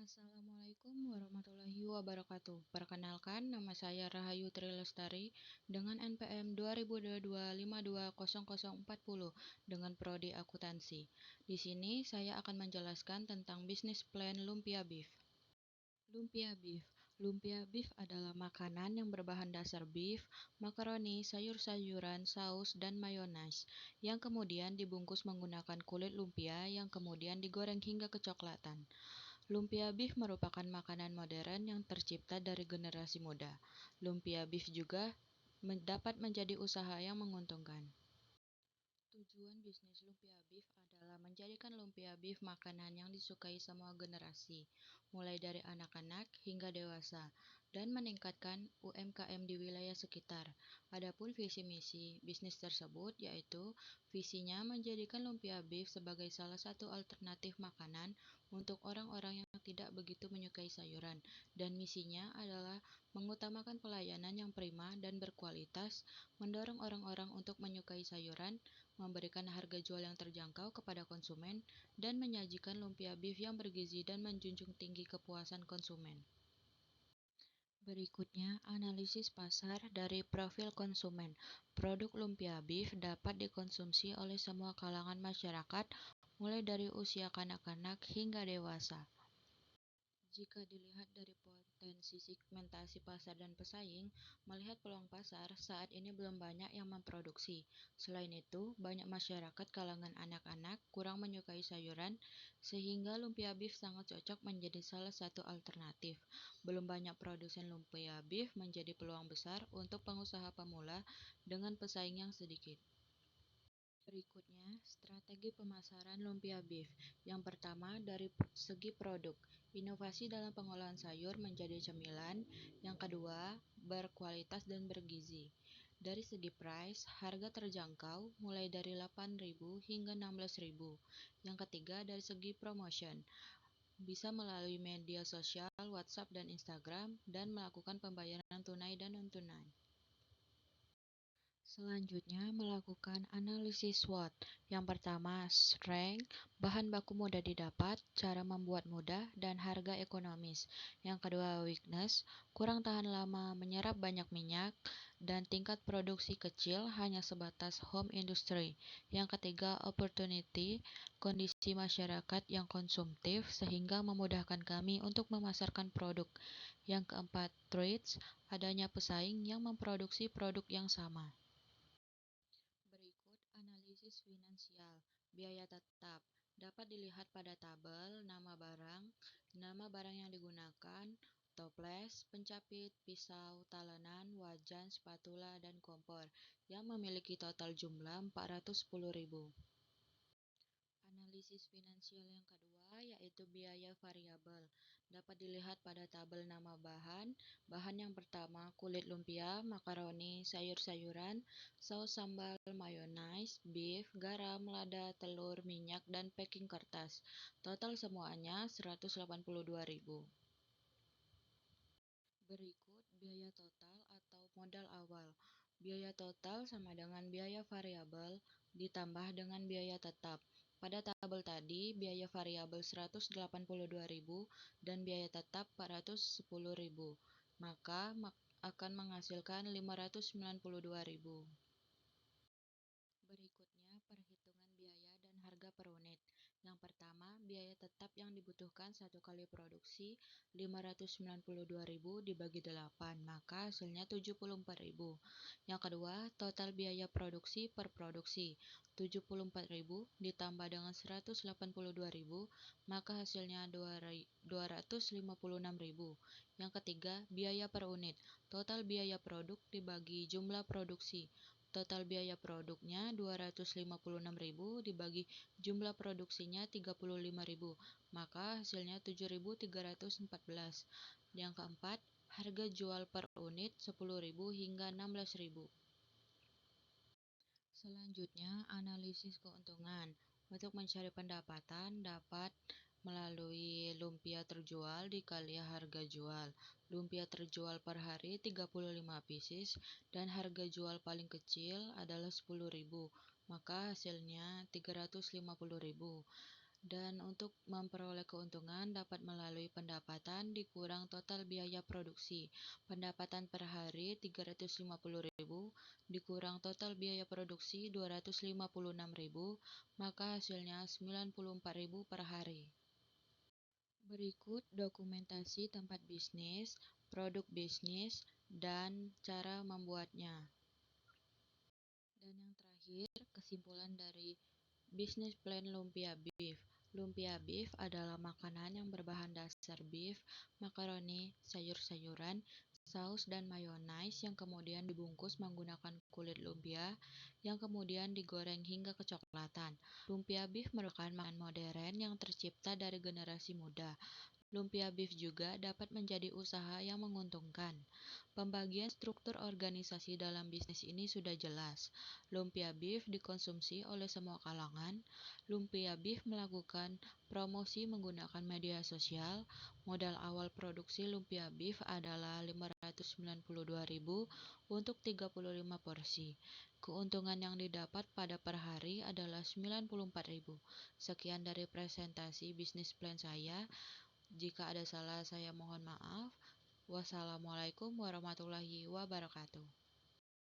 Assalamualaikum warahmatullahi wabarakatuh. Perkenalkan, nama saya Rahayu Trilestari dengan NPM 2022520040 dengan prodi akuntansi. Di sini saya akan menjelaskan tentang bisnis plan lumpia beef. Lumpia beef. Lumpia beef adalah makanan yang berbahan dasar beef, makaroni, sayur-sayuran, saus, dan mayones, yang kemudian dibungkus menggunakan kulit lumpia yang kemudian digoreng hingga kecoklatan. Lumpia beef merupakan makanan modern yang tercipta dari generasi muda. Lumpia beef juga dapat menjadi usaha yang menguntungkan. Tujuan bisnis lumpia beef adalah menjadikan lumpia beef makanan yang disukai semua generasi, mulai dari anak-anak hingga dewasa, dan meningkatkan UMKM di wilayah sekitar. Adapun visi misi bisnis tersebut yaitu visinya menjadikan lumpia beef sebagai salah satu alternatif makanan untuk orang-orang yang tidak begitu menyukai sayuran, dan misinya adalah mengutamakan pelayanan yang prima dan berkualitas, mendorong orang-orang untuk menyukai sayuran, memberikan harga jual yang terjangkau kepada konsumen, dan menyajikan lumpia beef yang bergizi dan menjunjung tinggi kepuasan konsumen. Berikutnya, analisis pasar dari profil konsumen. Produk lumpia beef dapat dikonsumsi oleh semua kalangan masyarakat, mulai dari usia kanak-kanak hingga dewasa. Jika dilihat dari potensi segmentasi pasar dan pesaing, melihat peluang pasar, saat ini belum banyak yang memproduksi. Selain itu, banyak masyarakat kalangan anak-anak kurang menyukai sayuran, sehingga lumpia beef sangat cocok menjadi salah satu alternatif. Belum banyak produsen lumpia beef menjadi peluang besar untuk pengusaha pemula dengan pesaing yang sedikit. Berikutnya, strategi pemasaran lumpia beef. Yang pertama, dari segi produk, inovasi dalam pengolahan sayur menjadi cemilan. Yang kedua, berkualitas dan bergizi. Dari segi price, harga terjangkau mulai dari 8.000 hingga 16.000. Yang ketiga, dari segi promotion, bisa melalui media sosial, WhatsApp dan Instagram, dan melakukan pembayaran tunai dan non-tunai. Selanjutnya, melakukan analisis SWOT. Yang pertama, strength, bahan baku mudah didapat, cara membuat mudah, dan harga ekonomis. Yang kedua, weakness, kurang tahan lama, menyerap banyak minyak, dan tingkat produksi kecil hanya sebatas home industry. Yang ketiga, opportunity, kondisi masyarakat yang konsumtif sehingga memudahkan kami untuk memasarkan produk. Yang keempat, threats, adanya pesaing yang memproduksi produk yang sama. Berikut analisis finansial. Biaya tetap dapat dilihat pada tabel nama barang yang digunakan, toples, pencapit, pisau, talenan, wajan, spatula, dan kompor yang memiliki total jumlah 410.000. Analisis finansial yang kedua yaitu biaya variabel. Dapat dilihat pada tabel nama bahan. Bahan yang pertama kulit lumpia, makaroni, sayur-sayuran, saus sambal, mayones, beef, garam, lada, telur, minyak, dan packing kertas. Total semuanya 182.000. Berikut biaya total atau modal awal. Biaya total sama dengan biaya variabel ditambah dengan biaya tetap. Pada tabel tadi, biaya variabel 182.000 dan biaya tetap 410.000, maka akan menghasilkan 592.000. Berikutnya, perhitungan biaya dan harga per unit. Yang pertama, biaya tetap yang dibutuhkan satu kali produksi 592.000 dibagi 8, maka hasilnya 74.000. Yang kedua, total biaya produksi per produksi 74.000 ditambah dengan 182.000, maka hasilnya 256.000. Yang ketiga, biaya per unit. Total biaya produk dibagi jumlah produksi. Total biaya produknya 256.000 dibagi jumlah produksinya 35.000, maka hasilnya 7.314. Yang keempat, harga jual per unit 10.000 hingga 16.000. Selanjutnya, analisis keuntungan. Untuk mencari pendapatan dapat melalui lumpia terjual dikali harga jual. Lumpia terjual per hari 35 pieces dan harga jual paling kecil adalah 10.000, maka hasilnya 350.000. Dan untuk memperoleh keuntungan dapat melalui pendapatan dikurang total biaya produksi. Pendapatan per hari 350.000 dikurang total biaya produksi 256.000, maka hasilnya 94.000 per hari. Berikut dokumentasi tempat bisnis, produk bisnis, dan cara membuatnya. Dan yang terakhir, kesimpulan dari bisnis plan lumpia beef. Lumpia beef adalah makanan yang berbahan dasar beef, makaroni, sayur-sayuran, saus, dan mayonaise yang kemudian dibungkus menggunakan kulit lumpia yang kemudian digoreng hingga kecoklatan. Lumpia beef merupakan makanan modern yang tercipta dari generasi muda. Lumpia beef juga dapat menjadi usaha yang menguntungkan. Pembagian struktur organisasi dalam bisnis ini sudah jelas. Lumpia beef dikonsumsi oleh semua kalangan. Lumpia beef melakukan promosi menggunakan media sosial. Modal awal produksi lumpia beef adalah 592.000 untuk 35 porsi. Keuntungan yang didapat pada per hari adalah 94.000. Sekian dari presentasi bisnis plan saya. Jika ada salah, saya mohon maaf. Wassalamualaikum warahmatullahi wabarakatuh.